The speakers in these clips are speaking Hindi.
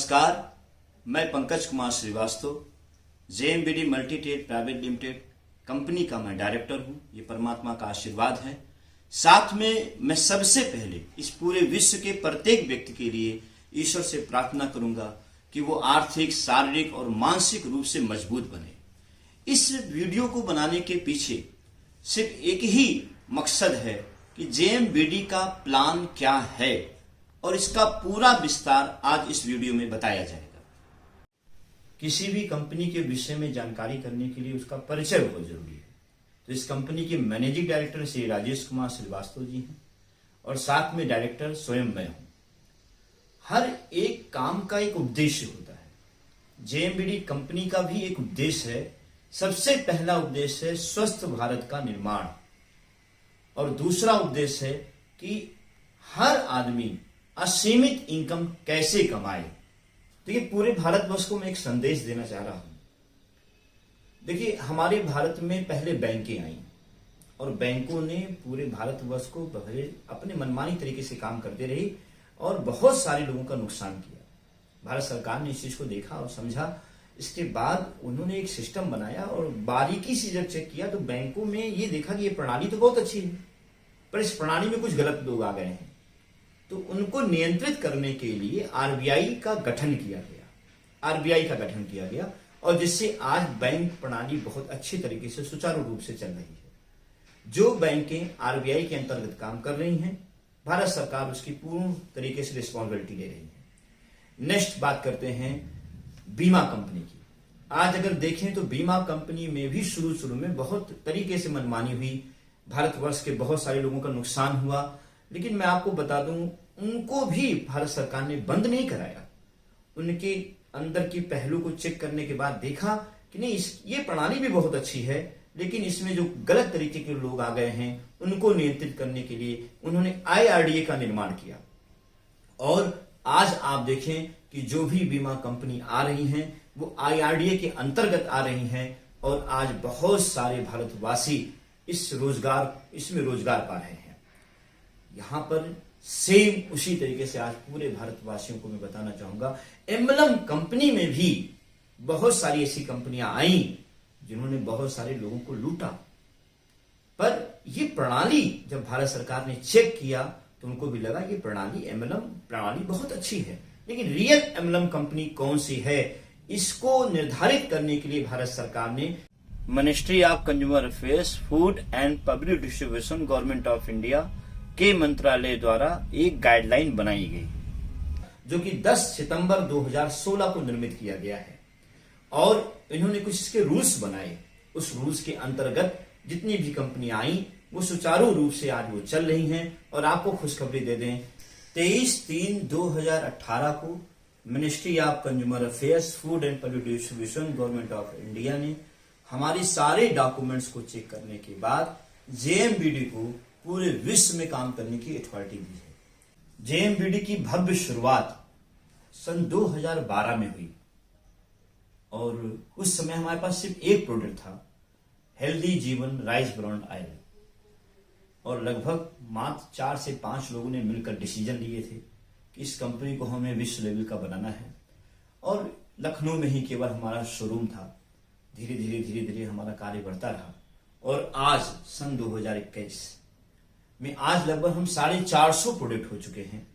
नमस्कार, मैं Pankaj Kumar Shrivastava, JMBD multitrade private limited company का मैं डायरेक्टर हूं। ये परमात्मा का आशीर्वाद है। साथ में मैं सबसे पहले इस पूरे विश्व के प्रत्येक व्यक्ति के लिए ईश्वर से प्रार्थना करूंगा कि वो आर्थिक, शारीरिक और मानसिक रूप से मजबूत बने। इस वीडियो को बनाने के पीछे सिर्फ एक ही मकसद है कि जेएमबीडी का प्लान क्या है और इसका पूरा विस्तार आज इस वीडियो में बताया जाएगा। किसी भी कंपनी के विषय में जानकारी करने के लिए उसका परिचय बहुत जरूरी है। तो इस कंपनी के मैनेजिंग डायरेक्टर श्री राजेश कुमार श्रीवास्तव जी हैं और साथ में डायरेक्टर स्वयं मैं हूं। हर एक काम का एक उद्देश्य होता है। जेएमबीडी कंपनी का भी एक उद्देश्य है। सबसे पहला उद्देश्य है स्वस्थ भारत का निर्माण और दूसरा उद्देश्य है कि हर आदमी असीमित इनकम कैसे कमाए। देखिए, पूरे भारतवर्ष को मैं एक संदेश देना चाह रहा हूं। देखिए, हमारे भारत में पहले बैंकें आई और बैंकों ने पूरे भारतवर्ष को अपने मनमानी तरीके से काम करते रही और बहुत सारे लोगों का नुकसान किया। भारत सरकार ने इस चीज को देखा और समझा। इसके बाद उन्होंने एक सिस्टम बनाया और बारीकी से जब चेक किया तो बैंकों में ये देखा कि ये प्रणाली तो बहुत अच्छी है, पर इस प्रणाली में कुछ गलत लोग आ गए हैं। तो उनको नियंत्रित करने के लिए आरबीआई का गठन किया गया और जिससे आज बैंक प्रणाली बहुत अच्छे तरीके से सुचारू रूप से चल रही है। जो बैंकें आरबीआई के अंतर्गत काम कर रही हैं, भारत सरकार उसकी पूर्ण तरीके से रिस्पॉन्सिबिलिटी ले रही है। नेक्स्ट बात करते हैं बीमा कंपनी की। आज अगर देखें तो बीमा कंपनी में भी शुरू में बहुत तरीके से मनमानी हुई। भारतवर्ष के बहुत सारे लोगों का नुकसान हुआ, लेकिन मैं आपको बता दूं, उनको भी भारत सरकार ने बंद नहीं कराया। उनके अंदर की पहलू को चेक करने के बाद देखा कि नहीं, ये प्रणाली भी बहुत अच्छी है, लेकिन इसमें जो गलत तरीके के लोग आ गए हैं उनको नियंत्रित करने के लिए उन्होंने आईआरडीए का निर्माण किया। और आज आप देखें कि जो भी बीमा कंपनी आ रही हैं वो आईआरडीए के अंतर्गत आ रही हैं और आज बहुत सारे भारतवासी इसमें रोजगार पा रहे हैं। यहां पर सेम उसी तरीके से आज पूरे भारतवासियों को मैं बताना चाहूंगा, एम्बलम कंपनी में भी बहुत सारी ऐसी कंपनियां आई जिन्होंने बहुत सारे लोगों को लूटा। पर ये प्रणाली जब भारत सरकार ने चेक किया तो उनको भी लगा ये प्रणाली, एम्बलम प्रणाली बहुत अच्छी है। लेकिन रियल एम्बलम कंपनी कौन सी है, इसको निर्धारित करने के लिए भारत सरकार ने ministry of consumer affairs, food and public distribution, government of India के मंत्रालय द्वारा एक गाइडलाइन बनाई गई, जो कि 10 सितंबर 2016 को निर्मित किया गया है। और इन्होंने कुछ इसके रूल्स बनाए। उस रूल्स के अंतर्गत जितनी भी कंपनियां आई वो सुचारू रूप से आज वो चल रही हैं। और आपको खुशखबरी दे दें, 23/3/2018 को ministry of consumer affairs, food and public distribution, government of India ने हमारे सारे डॉक्यूमेंट्स को चेक करने के बाद जेएमबीडी को पूरे विश्व में काम करने की अथॉरिटी दी है। जेएमबीडी की भव्य शुरुआत सन 2012 में हुई और उस समय हमारे पास सिर्फ एक प्रोडक्ट था, हेल्दी जीवन राइस ब्रांड ऑयल। और लगभग मात्र 4 से 5 लोगों ने मिलकर डिसीजन लिए थे कि इस कंपनी को हमें विश्व लेवल का बनाना है। और लखनऊ में ही केवल हमारा शोरूम था। धीरे धीरे हमारा कार्य बढ़ता रहा और आज सन 2021 में आज लगभग हम 450 प्रोडक्ट हो चुके हैं।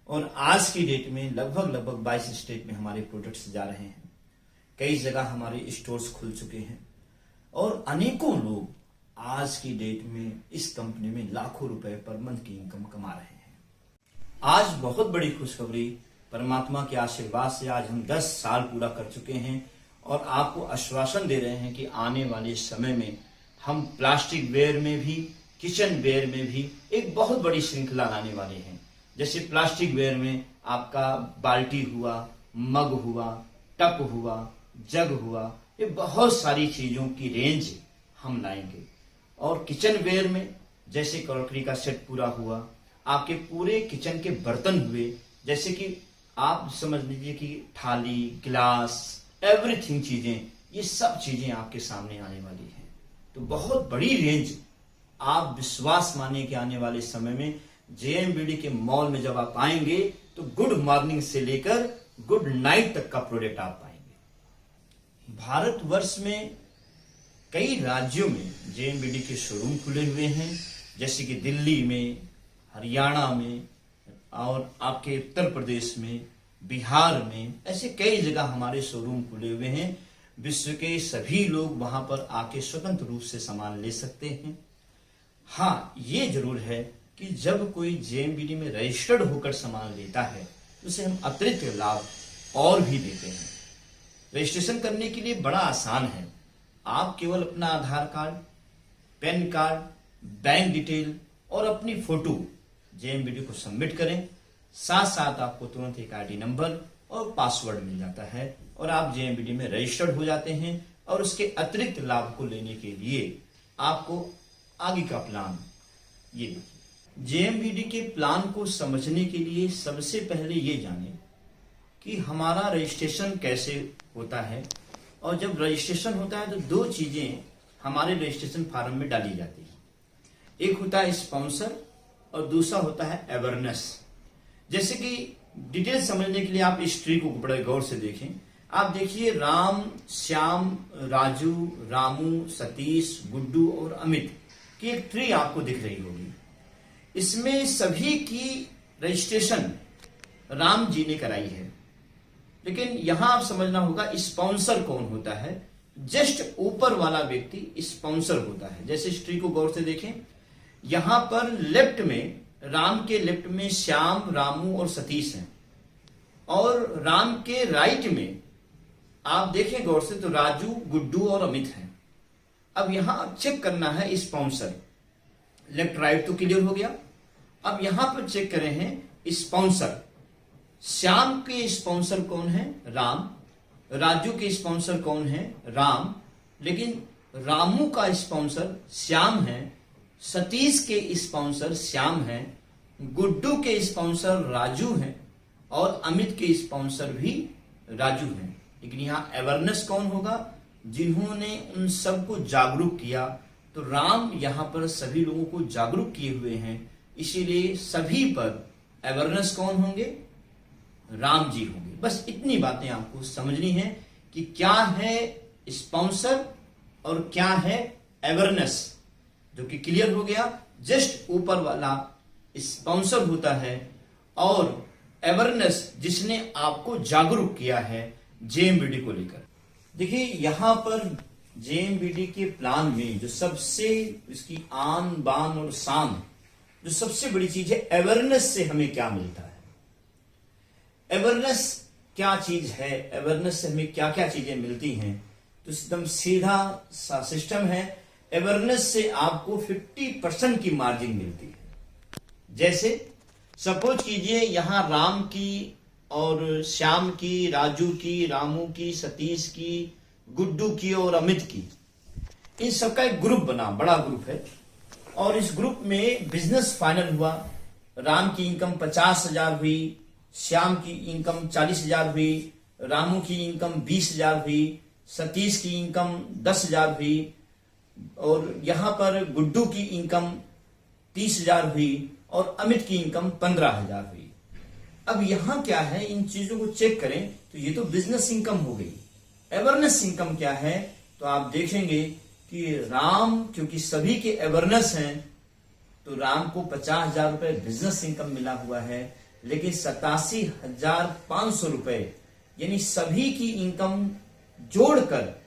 और आज की डेट में लगभग 22 स्टेट में हमारे प्रोडक्ट्स जा रहे हैं। कई जगह हमारे स्टोर्स खुल चुके हैं और अनेकों लोग आज की डेट में इस कंपनी में लाखों रुपए पर मंथ की इनकम कमा रहे हैं। आज बहुत बड़ी खुशखबरी, परमात्मा के आशीर्वाद से आज हम 10 साल पूरा कर चुके हैं और आपको आश्वासन दे रहे हैं कि आने वाले समय में हम प्लास्टिक वेयर में भी, किचन वेयर में भी एक बहुत बड़ी श्रृंखला लाने वाले हैं। जैसे प्लास्टिक वेयर में आपका बाल्टी हुआ, मग हुआ, टप हुआ, जग हुआ, ये बहुत सारी चीजों की रेंज हम लाएंगे। और किचन वेयर में जैसे क्रॉकरी का सेट पूरा हुआ, आपके पूरे किचन के बर्तन हुए, जैसे कि आप समझ लीजिए कि थाली, गिलास, एवरीथिंग चीजें, ये सब चीजें आपके सामने आने वाली हैं। तो बहुत बड़ी रेंज, आप विश्वास मानिए कि आने वाले समय में जेएमबीडी के मॉल में जब आप आएंगे तो गुड मॉर्निंग से लेकर गुड नाइट तक का प्रोडक्ट आप पाएंगे। भारतवर्ष में कई राज्यों में जेएमबीडी के शोरूम खुले हुए हैं, जैसे कि दिल्ली में, हरियाणा में और आपके उत्तर प्रदेश में, बिहार में, ऐसे कई जगह हमारे शोरूम खुले हुए हैं। विश्व के सभी लोग वहां पर आके स्वतंत्र रूप से सामान ले सकते हैं। हाँ, ये जरूर है कि जब कोई जेएमबीडी में रजिस्टर्ड होकर सामान लेता है तो उसे हम अतिरिक्त लाभ और भी देते हैं। रजिस्ट्रेशन करने के लिए बड़ा आसान है। आप केवल अपना Aadhaar card, PAN card, bank detail और अपनी फोटो जेएमबीडी को सबमिट करें। साथ साथ आपको तुरंत एक आईडी नंबर और पासवर्ड मिल जाता है और आप जेएमबीडी में रजिस्टर्ड हो जाते हैं। और उसके अतिरिक्त लाभ को लेने के लिए आपको आगे का प्लान ये देखिए। जेएमबीडी के प्लान को समझने के लिए सबसे पहले ये जाने कि हमारा रजिस्ट्रेशन कैसे होता है। और जब रजिस्ट्रेशन होता है तो दो चीजें हमारे रजिस्ट्रेशन फॉर्म में डाली जाती है। एक होता है स्पॉन्सर और दूसरा होता है अवेयरनेस। जैसे कि डिटेल समझने के लिए आप इस ट्री को बड़े गौर से देखें। आप देखिए, राम, श्याम, राजू, रामू, सतीश, गुड्डू और अमित की एक ट्री आपको दिख रही होगी। इसमें सभी की रजिस्ट्रेशन राम जी ने कराई है, लेकिन यहां आप समझना होगा स्पॉन्सर कौन होता है। जस्ट ऊपर वाला व्यक्ति स्पॉन्सर होता है। जैसे इस ट्री को गौर से देखें, यहां पर लेफ्ट में, राम के लेफ्ट में श्याम, रामू और सतीश हैं और राम के राइट में आप देखें गौर से तो राजू, गुड्डू और अमित हैं। अब यहां चेक करना है स्पॉन्सर। लेफ्ट राइट तो क्लियर हो गया। अब यहां पर चेक करें हैं स्पॉन्सर। श्याम के स्पॉन्सर कौन है? राम। राजू के स्पॉन्सर कौन है? राम। लेकिन रामू का स्पॉन्सर श्याम है, सतीश के स्पॉन्सर श्याम है, गुड्डू के स्पॉन्सर राजू हैं और अमित के स्पॉन्सर भी राजू हैं। लेकिन यहां अवेयरनेस कौन होगा? जिन्होंने उन सबको जागरूक किया। तो राम यहां पर सभी लोगों को जागरूक किए हुए हैं, इसीलिए सभी पर अवेयरनेस कौन होंगे? राम जी होंगे। बस इतनी बातें आपको समझनी है कि क्या है स्पॉन्सर और क्या है अवेयरनेस, जो कि क्लियर हो गया। जस्ट ऊपर वाला स्पॉन्सर होता है और अवेयरनेस जिसने आपको जागरूक किया है जेएमबीडी को लेकर। देखिए, यहां पर जेएमबीडी के प्लान में जो सबसे इसकी आन बान और शान, जो सबसे बड़ी चीज है, अवेयरनेस से हमें क्या मिलता है। अवेयरनेस क्या चीज है, अवेयरनेस से हमें क्या क्या चीजें मिलती हैं, तो एकदम सीधा सा सिस्टम है। अवेयरनेस से आपको 50% की मार्जिन मिलती है। जैसे सपोज कीजिए यहां राम की और श्याम की, राजू की, रामू की, सतीश की, गुड्डू की और अमित की, इन सबका एक ग्रुप बना, बड़ा ग्रुप है। और इस ग्रुप में बिजनेस फाइनल हुआ। राम की इनकम 50,000 हुई, श्याम की इनकम 40,000 हुई, रामू की इनकम 20,000 हुई, सतीश की इनकम 10,000 हुई और यहां पर गुड्डू की इनकम 30,000 हुई और अमित की इनकम 15,000 हुई। अब यहां क्या है, इन चीजों को चेक करें तो ये तो बिजनेस इनकम हो गई। अवेयरनेस इनकम क्या है, तो आप देखेंगे कि राम, क्योंकि सभी के अवेयरनेस हैं, तो राम को 50,000 रुपए बिजनेस इनकम मिला हुआ है। लेकिन 87,500 रुपए यानी सभी की इनकम जोड़कर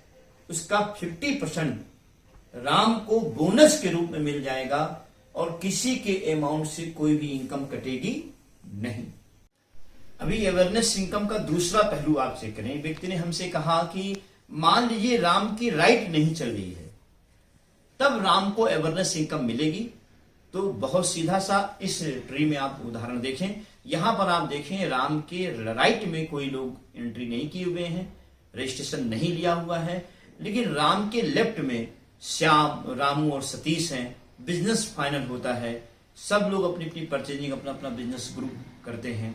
उसका 50% राम को बोनस के रूप में मिल जाएगा और किसी के अमाउंट से कोई भी इनकम कटेगी नहीं। अभी अवेयरनेस इनकम का दूसरा पहलू आप चेक करें। व्यक्ति ने हमसे कहा कि मान लीजिए राम की राइट नहीं चल रही है, तब राम को अवेयरनेस इनकम मिलेगी। तो बहुत सीधा सा इस ट्री में आप उदाहरण देखें। यहां पर आप देखें राम के राइट में कोई लोग एंट्री नहीं किए हुए हैं, रजिस्ट्रेशन नहीं लिया हुआ है। लेकिन राम के लेफ्ट में श्याम, रामू और सतीश हैं। बिजनेस फाइनल होता है, सब लोग अपनी अपनी परचेजिंग, अपना अपना बिजनेस ग्रुप करते हैं।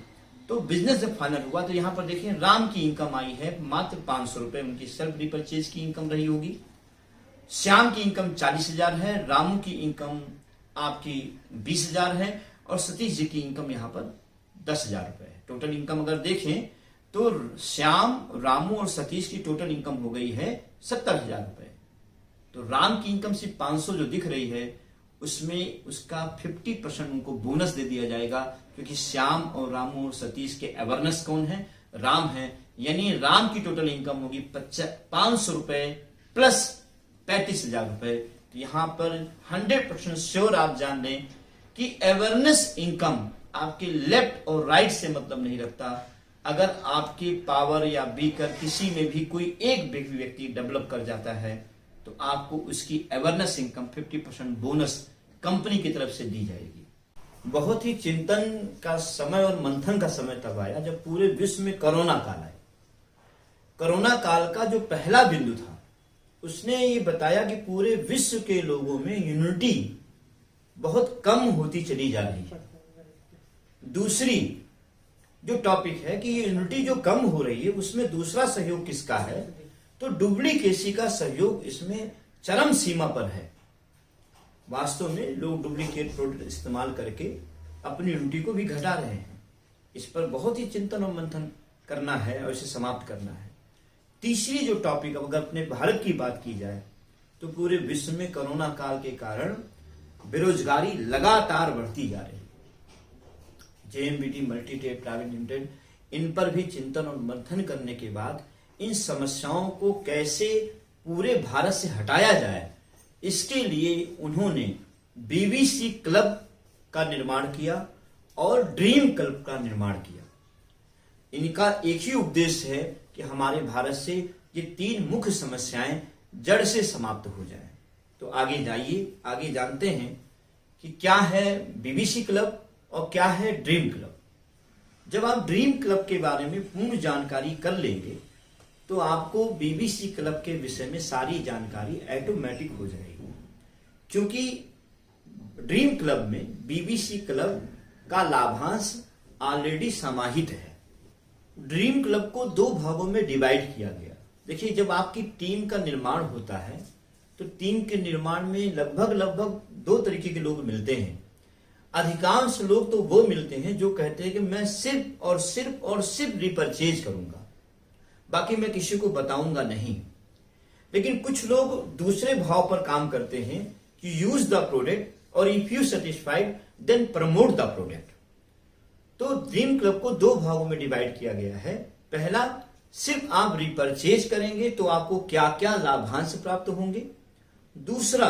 तो बिजनेस जब फाइनल हुआ तो यहां पर देखिए राम की इनकम आई है मात्र 500 रुपए, उनकी सेल्फ रिपर्चेज की इनकम रही होगी। श्याम की इनकम 40,000 है, रामू की इनकम आपकी 20,000 है और सतीश जी की इनकम यहां पर 10,000 रुपए है। टोटल इनकम अगर देखें तो श्याम, रामू और सतीश की टोटल इनकम हो गई है 70,000 रुपए। तो राम की इनकम सिर्फ 500 जो दिख रही है, उसमें उसका 50% उनको बोनस दे दिया जाएगा, क्योंकि श्याम और रामू और सतीश के अवेयरनेस कौन है? राम है। यानी राम की टोटल इनकम होगी 500 रुपए प्लस 35,000 रुपए। तो यहां पर 100% श्योर आप जान लें कि अवेयरनेस इनकम आपके लेफ्ट और राइट से मतलब नहीं रखता। अगर आपकी पावर या बीकर किसी में भी कोई एक व्यक्ति डेवलप कर जाता है, तो आपको उसकी अवेयरनेस इनकम 50% बोनस कंपनी की तरफ से दी जाएगी। बहुत ही चिंतन का समय और मंथन का समय तब आया जब पूरे विश्व में कोरोना काल आया। कोरोना काल का जो पहला बिंदु था, उसने ये बताया कि पूरे विश्व के लोगों में यूनिटी बहुत कम होती चली जा रही है। दूसरी जो टॉपिक है कि ये यूनिटी जो कम हो रही है, उसमें दूसरा सहयोग किसका है? तो डुप्लीकेसी का सहयोग इसमें चरम सीमा पर है। वास्तव में लोग डुप्लीकेट प्रोडक्ट इस्तेमाल करके अपनी यूनिटी को भी घटा रहे हैं। इस पर बहुत ही चिंतन और मंथन करना है और इसे समाप्त करना है। तीसरी जो टॉपिक, अगर अपने भारत की बात की जाए, तो पूरे विश्व में कोरोना काल के कारण बेरोजगारी लगातार बढ़ती जा रही है। JMBD मल्टीटेक प्राइवेट लिमिटेड इन पर भी चिंतन और मंथन करने के बाद इन समस्याओं को कैसे पूरे भारत से हटाया जाए, इसके लिए उन्होंने BBC क्लब का निर्माण किया और ड्रीम क्लब का निर्माण किया। इनका एक ही उद्देश्य है कि हमारे भारत से ये 3 मुख्य समस्याएं जड़ से समाप्त हो जाएं। तो आगे जाइए, आगे जानते हैं कि क्या है BBC क्लब और क्या है ड्रीम क्लब। जब आप ड्रीम क्लब के बारे में पूर्ण जानकारी कर लेंगे, तो आपको BBC क्लब के विषय में सारी जानकारी ऑटोमेटिक हो जाएगी। क्योंकि ड्रीम क्लब में BBC क्लब का लाभांश ऑलरेडी समाहित है। ड्रीम क्लब को 2 भागों में डिवाइड किया गया। देखिए, जब आपकी टीम का निर्माण होता है, तो टीम के निर्माण में लगभग 2 तरीके के लोग मिलते हैं। अधिकांश लोग तो वो मिलते हैं जो कहते हैं कि मैं सिर्फ और सिर्फ रिपर्चेज करूंगा, बाकी मैं किसी को बताऊंगा नहीं। लेकिन कुछ लोग दूसरे भाव पर काम करते हैं कि यूज द प्रोडक्ट और if you satisfied then promote the product. तो ड्रीम क्लब को 2 भागों में डिवाइड किया गया है। पहला, सिर्फ आप रिपर्चेज करेंगे तो आपको क्या क्या लाभांश प्राप्त होंगे। दूसरा,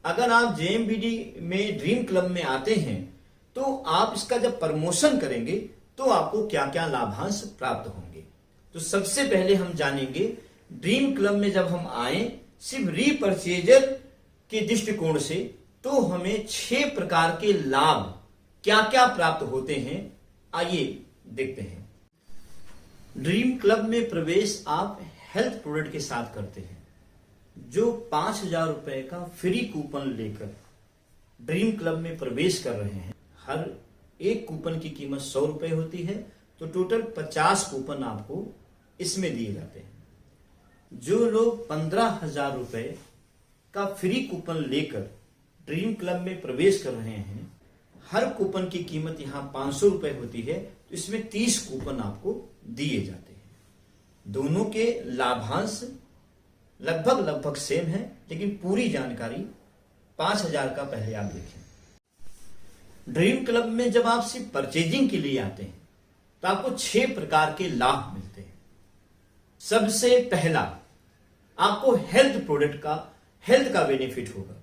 अगर आप JMBD में ड्रीम क्लब में आते हैं, तो आप इसका जब प्रमोशन करेंगे तो आपको क्या क्या लाभांश प्राप्त होंगे। तो सबसे पहले हम जानेंगे ड्रीम क्लब में जब हम आए सिर्फ रीपर्चेजर के दृष्टिकोण से, तो हमें 6 प्रकार के लाभ क्या क्या प्राप्त होते हैं। आइए देखते हैं। ड्रीम क्लब में प्रवेश आप हेल्थ प्रोडक्ट के साथ करते हैं, जो 5,000 रुपए का फ्री कूपन लेकर ड्रीम क्लब में प्रवेश कर रहे हैं। हर एक कूपन की कीमत 100 रुपए होती है, तो टोटल 50 कूपन आपको इसमें दिए जाते हैं। जो लोग 15,000 रुपए का फ्री कूपन लेकर ड्रीम क्लब में प्रवेश कर रहे हैं, हर कूपन की कीमत यहां 500 रुपए होती है, तो इसमें 30 कूपन आपको दिए जाते हैं। दोनों के लाभांश लगभग सेम है, लेकिन पूरी जानकारी 5,000 का पहले आप देखें। ड्रीम क्लब में जब आप सिर्फ परचेजिंग के लिए आते हैं, तो आपको 6 प्रकार के लाभ मिलते हैं। सबसे पहला, आपको हेल्थ प्रोडक्ट का हेल्थ का बेनिफिट होगा।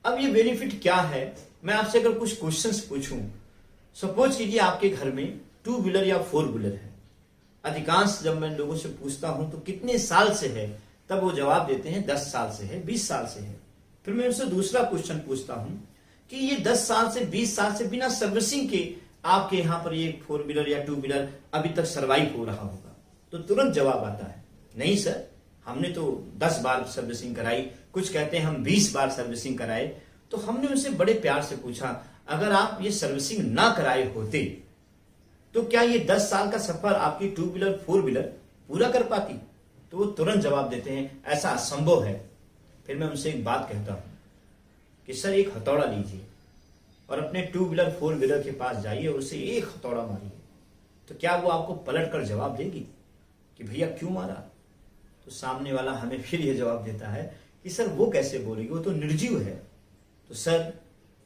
अब ये बेनिफिट क्या है, मैं आपसे अगर कुछ क्वेश्चंस पूछूं, सपोज कीजिए आपके घर में 2 व्हीलर या 4 व्हीलर है। अधिकांश जब मैं लोगों से पूछता हूं तो कितने साल से है, तब वो जवाब देते हैं 10 साल से है, 20 साल से है। फिर मैं उनसे दूसरा क्वेश्चन पूछता हूं कि ये 10 साल से 20 साल से बिना सर्विसिंग के आपके यहां पर ये 4 व्हीलर या 2 व्हीलर अभी तक सर्वाइव हो रहा होगा, तो तुरंत जवाब आता है नहीं सर, हमने तो 10 बार सर्विसिंग कराई। कुछ कहते हैं हम 20 बार सर्विसिंग कराए। तो हमने उनसे बड़े प्यार से पूछा, अगर आप ये सर्विसिंग ना कराए होते तो क्या ये 10 साल का सफर आपकी 2 व्हीलर 4 व्हीलर पूरा कर पाती? तो वो तुरंत जवाब देते हैं ऐसा असंभव है। फिर मैं उनसे एक बात कहता हूं कि सर एक हथौड़ा लीजिए और अपने 2 व्हीलर 4 व्हीलर के पास जाइए और उसे एक हथौड़ा मारिए। तो क्या वो आपको पलट कर जवाब देगी कि भैया क्यों मारा? तो सामने वाला हमें फिर ये जवाब देता है कि सर वो कैसे बोलेगी, वो तो निर्जीव है। तो सर,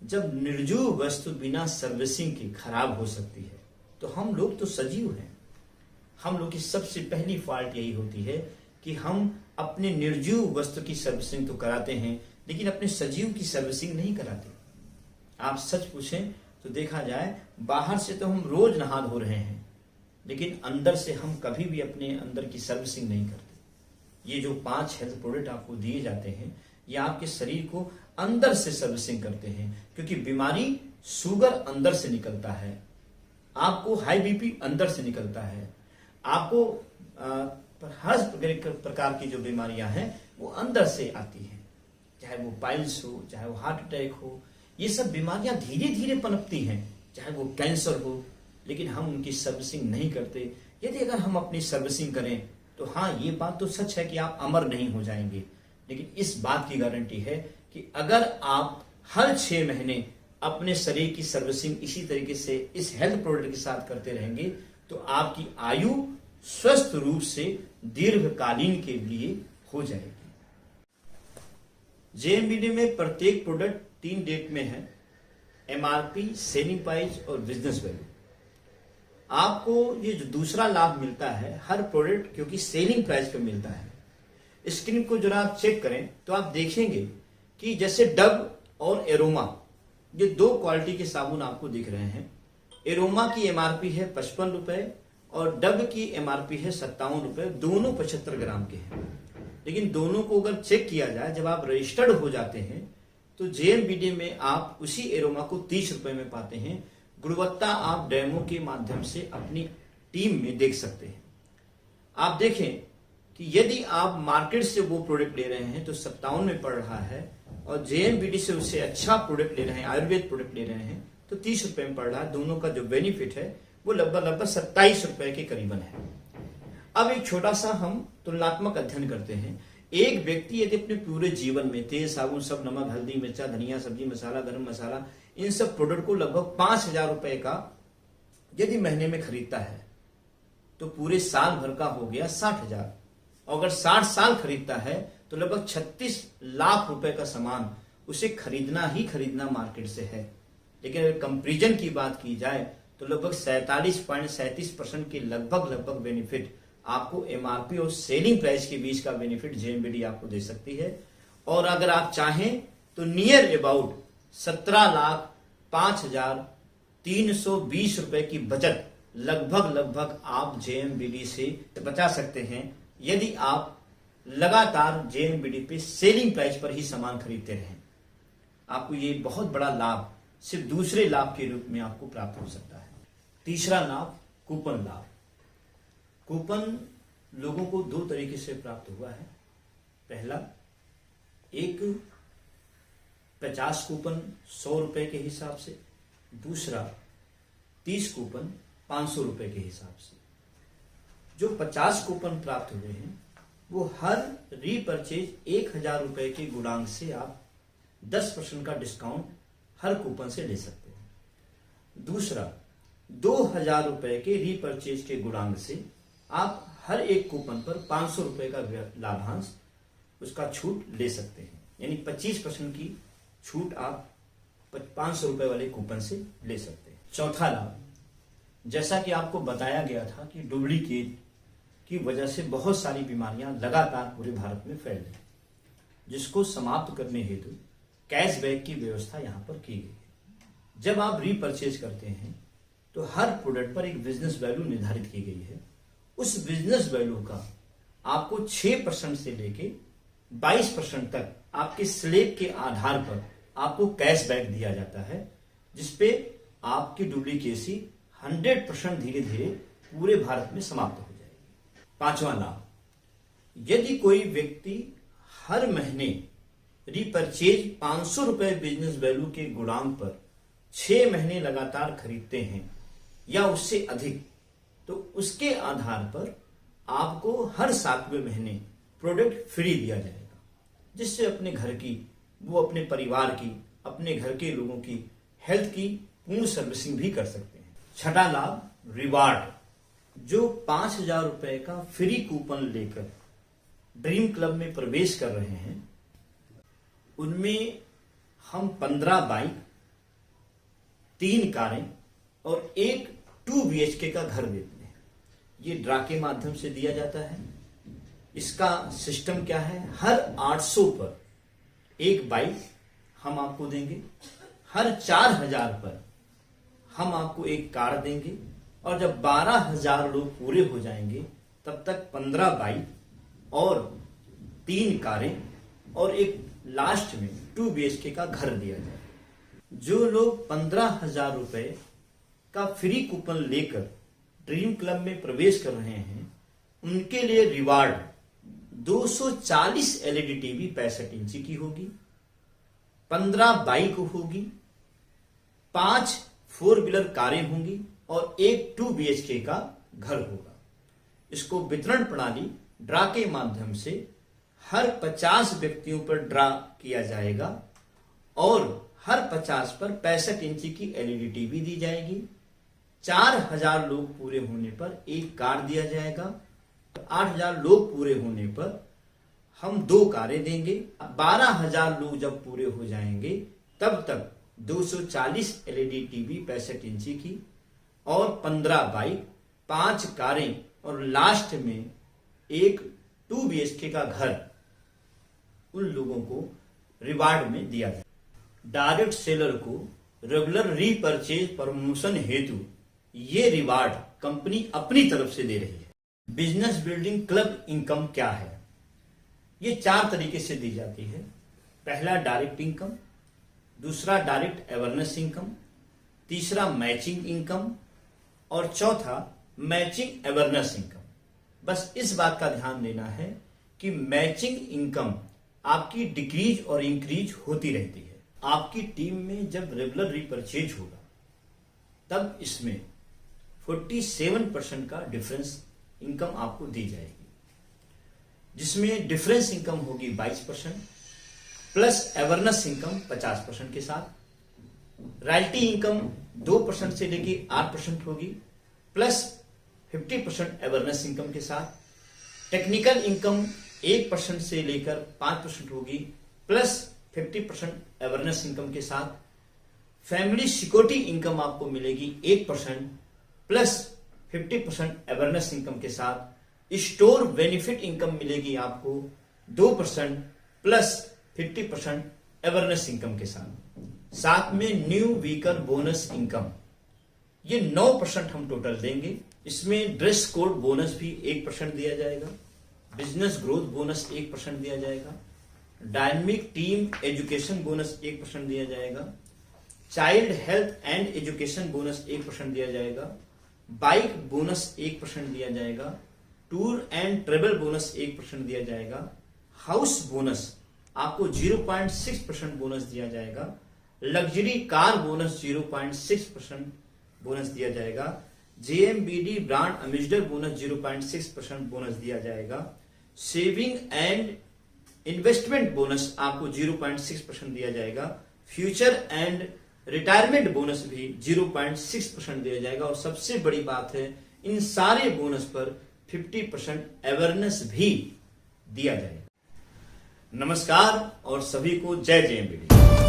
जब निर्जीव वस्तु बिना सर्विसिंग के खराब हो सकती है तो हम लोग तो सजीव हैं। हम लोग की सबसे पहली फॉल्ट यही होती है कि हम अपने निर्जीव वस्तु की सर्विसिंग तो कराते हैं लेकिन अपने सजीव की सर्विसिंग नहीं कराते। आप सच पूछें तो देखा जाए, बाहर से तो हम रोज नहा धो रहे हैं लेकिन अंदर से हम कभी भी अपने अंदर की सर्विसिंग नहीं करते। ये जो 5 हेल्थ प्रोडक्ट आपको दिए जाते हैं ये आपके शरीर को अंदर से सर्विसिंग करते हैं, क्योंकि बीमारी, शुगर अंदर से निकलता है, आपको हाई बीपी अंदर से निकलता है, आपको हर प्रकार की जो बीमारियां हैं वो अंदर से आती हैं, चाहे वो पाइल्स हो, चाहे वो हार्ट अटैक हो। ये सब बीमारियां धीरे धीरे पनपती हैं, चाहे वो कैंसर हो, लेकिन हम उनकी सर्विसिंग नहीं करते। यदि अगर हम अपनी सर्विसिंग करें तो हाँ, ये बात तो सच है कि आप अमर नहीं हो जाएंगे, लेकिन इस बात की गारंटी है कि अगर आप हर 6 महीने अपने शरीर की सर्विसिंग इसी तरीके से इस हेल्थ प्रोडक्ट के साथ करते रहेंगे तो आपकी आयु स्वस्थ रूप से दीर्घकालीन के लिए हो जाएगी। जेएमबीडी में प्रत्येक प्रोडक्ट 3 डेट में है, एमआरपी, सेलिंग प्राइस और बिजनेस वैल्यू। आपको ये जो दूसरा लाभ मिलता है हर प्रोडक्ट क्योंकि सेलिंग प्राइस पे मिलता है। स्क्रीन को जरा आप चेक करें तो आप देखेंगे कि जैसे डव और एरोमा, ये 2 क्वालिटी के साबुन आपको दिख रहे हैं। एरोमा की एमआरपी है 55 रुपए और डव की एमआरपी है 57 रुपए। दोनों 75 ग्राम के हैं, लेकिन दोनों को अगर चेक किया जाए, जब आप रजिस्टर्ड हो जाते हैं तो जेएमबीडी में आप उसी एरोमा को 30 रुपए में पाते हैं। गुणवत्ता आप डेमो के माध्यम से अपनी टीम में देख सकते हैं। आप देखें कि यदि आप मार्केट से वो प्रोडक्ट ले रहे हैं तो 57 में पड़ रहा है और जेएमबीडी से उससे अच्छा प्रोडक्ट ले रहे हैं, आयुर्वेद प्रोडक्ट ले रहे हैं तो 30 रुपए में पड़ रहा है। दोनों का जो बेनिफिट है वो लगभग 27 रुपए के करीबन है। अब एक छोटा सा हम तुलनात्मक अध्ययन करते हैं। एक व्यक्ति यदि अपने पूरे जीवन में तेल, साबुन, सब, नमक, हल्दी, मिर्चा, धनिया, सब्जी मसाला, गरम मसाला, इन सब प्रोडक्ट को लगभग 5,000 रुपए का यदि महीने में खरीदता है तो पूरे साल भर का हो गया 60,000। और अगर 60 साल खरीदता है तो लगभग 36 लाख रुपए का सामान उसे खरीदना ही खरीदना मार्केट से है। लेकिन अगर कंपैरिजन की बात की जाए तो लगभग 47.37% के लगभग बेनिफिट आपको एमआरपी और सेलिंग प्राइस के बीच का बेनिफिट जेएमबीडी आपको दे सकती है। और अगर आप चाहें तो नियर अबाउट 17,05,320 रुपए की बचत लगभग आप जेएमबीडी से बचा सकते हैं यदि आप लगातार जेएमबीडी पे सेलिंग प्राइस पर ही सामान खरीदते रहें। आपको ये बहुत बड़ा लाभ सिर्फ दूसरे लाभ के रूप में आपको प्राप्त हो सकता है। तीसरा लाभ, कूपन लाभ। कूपन लोगों को 2 तरीके से प्राप्त हुआ है। पहला, एक 50 कूपन 100 रुपए के हिसाब से, दूसरा 30 कूपन 500 रुपए के हिसाब से। जो 50 कूपन प्राप्त हुए हैं वो हर रीपरचेज 1,000 रुपए के गुणांक से आप 10% का डिस्काउंट हर कूपन से ले सकते हैं। दूसरा, 2,000 रुपए के रीपरचेज के गुणांक से आप हर एक कूपन पर 500 रुपए का लाभांश, उसका छूट ले सकते हैं। यानी 25% की छूट आप 500 रुपए वाले कूपन से ले सकते हैं। चौथा लाभ, जैसा कि आपको बताया गया था कि डुप्लीकेट की वजह से बहुत सारी बीमारियां लगातार पूरे भारत में फैल रही, जिसको समाप्त करने हेतु कैशबैक की व्यवस्था यहां पर की गई है। जब आप रीपरचेज करते हैं तो हर प्रोडक्ट पर एक बिजनेस वैल्यू निर्धारित की गई है। उस बिजनेस वैल्यू का आपको 6% से लेके 22% तक आपके स्लैब के आधार पर आपको कैशबैक दिया जाता है, जिसपे आपकी डुप्लीकेसी 100% धीरे धीरे पूरे भारत में समाप्त हो जाएगी। पांचवा लाभ, यदि कोई व्यक्ति हर महीने रीपरचेज 500 रुपए बिजनेस वैल्यू के गुणांक पर 6 महीने लगातार खरीदते हैं या उससे अधिक, तो उसके आधार पर आपको हर 7वें महीने प्रोडक्ट फ्री दिया जाएगा, जिससे अपने घर की, वो अपने परिवार की, अपने घर के लोगों की हेल्थ की पूर्ण सर्विसिंग भी कर सकते हैं। छठा लाभ, रिवार्ड। जो 5,000 रुपए का फ्री कूपन लेकर ड्रीम क्लब में प्रवेश कर रहे हैं, उनमें हम 15 बाइक, 3 कारें और एक 2 BHK का घर देते हैं। ये ड्रा के माध्यम से दिया जाता है। इसका सिस्टम क्या है? हर 800 पर एक बाइक हम आपको देंगे, हर 4,000 पर हम आपको एक कार देंगे, और जब 12,000 लोग पूरे हो जाएंगे तब तक 15 बाइक और 3 कारें और एक लास्ट में 2 BHK का घर दिया जाए। जो लोग 15,000 रुपए का फ्री कूपन लेकर ड्रीम क्लब में प्रवेश कर रहे हैं, उनके लिए रिवार्ड 240 LED टीवी 65 इंची की होगी, 15 बाइक होगी, 5 4 व्हीलर कारें होंगी और एक 2 BHK का घर होगा। इसको वितरण प्रणाली ड्रा के माध्यम से हर 50 व्यक्तियों पर ड्रा किया जाएगा और हर 50 पर 65 इंची की LED टीवी दी जाएगी। 4,000 लोग पूरे होने पर एक कार दिया जाएगा। 8,000 लोग पूरे होने पर हम 2 कारें देंगे। 12,000 लोग जब पूरे हो जाएंगे तब तक 240 LED टीवी 65 इंची की और 15 बाइक, 5 कारें और लास्ट में एक 2 BHK का घर उन लोगों को रिवार्ड में दिया जाए। डायरेक्ट सेलर को रेगुलर रीपरचेज प्रमोशन हेतु ये रिवार्ड कंपनी अपनी तरफ से दे रही है। बिजनेस बिल्डिंग क्लब इनकम क्या है? ये 4 तरीके से दी जाती है। पहला डायरेक्ट इनकम, दूसरा डायरेक्ट अवेयरनेस इनकम, तीसरा मैचिंग इनकम और चौथा मैचिंग अवेयरनेस इनकम। बस इस बात का ध्यान देना है कि मैचिंग इनकम आपकी डिक्रीज और इंक्रीज होती रहती है। आपकी टीम में जब रेगुलर रीपरचेज होगा तब इसमें 47% का डिफरेंस इनकम आपको दी जाएगी, जिसमें डिफरेंस इनकम होगी 22% प्लस अवेयरनेस इनकम 50% के साथ, रॉयल्टी इनकम 2% से लेके 8% होगी प्लस 50% अवेयरनेस इनकम के साथ, टेक्निकल इनकम 1% से लेकर 5% होगी प्लस 50% अवेयरनेस इनकम के साथ, फैमिली सिक्योरिटी इनकम आपको मिलेगी 1% प्लस 50% अवेयरनेस इनकम के साथ, स्टोर बेनिफिट इनकम मिलेगी आपको 2% प्लस 50% अवेयरनेस इनकम के साथ में न्यू व्हीकल बोनस इनकम ये 9% हम टोटल देंगे। इसमें ड्रेस कोड बोनस भी 1% दिया जाएगा, बिजनेस ग्रोथ बोनस 1% दिया जाएगा, डायनेमिक टीम एजुकेशन बोनस 1% दिया जाएगा, child health and education bonus 1% दिया जाएगा, बाइक बोनस 1% दिया जाएगा, टूर एंड ट्रेवल बोनस 1% दिया जाएगा, हाउस बोनस आपको 0.6% बोनस दिया जाएगा, लग्जरी कार बोनस 0.6% बोनस दिया जाएगा, JMBD brand ambassador bonus 0.6% bonus दिया जाएगा, सेविंग एंड इन्वेस्टमेंट बोनस आपको 0.6% दिया जाएगा, फ्यूचर एंड रिटायरमेंट बोनस भी 0.6% दिया जाएगा और सबसे बड़ी बात है इन सारे बोनस पर 50% अवेयरनेस भी दिया जाएगा। नमस्कार और सभी को जय JMBD।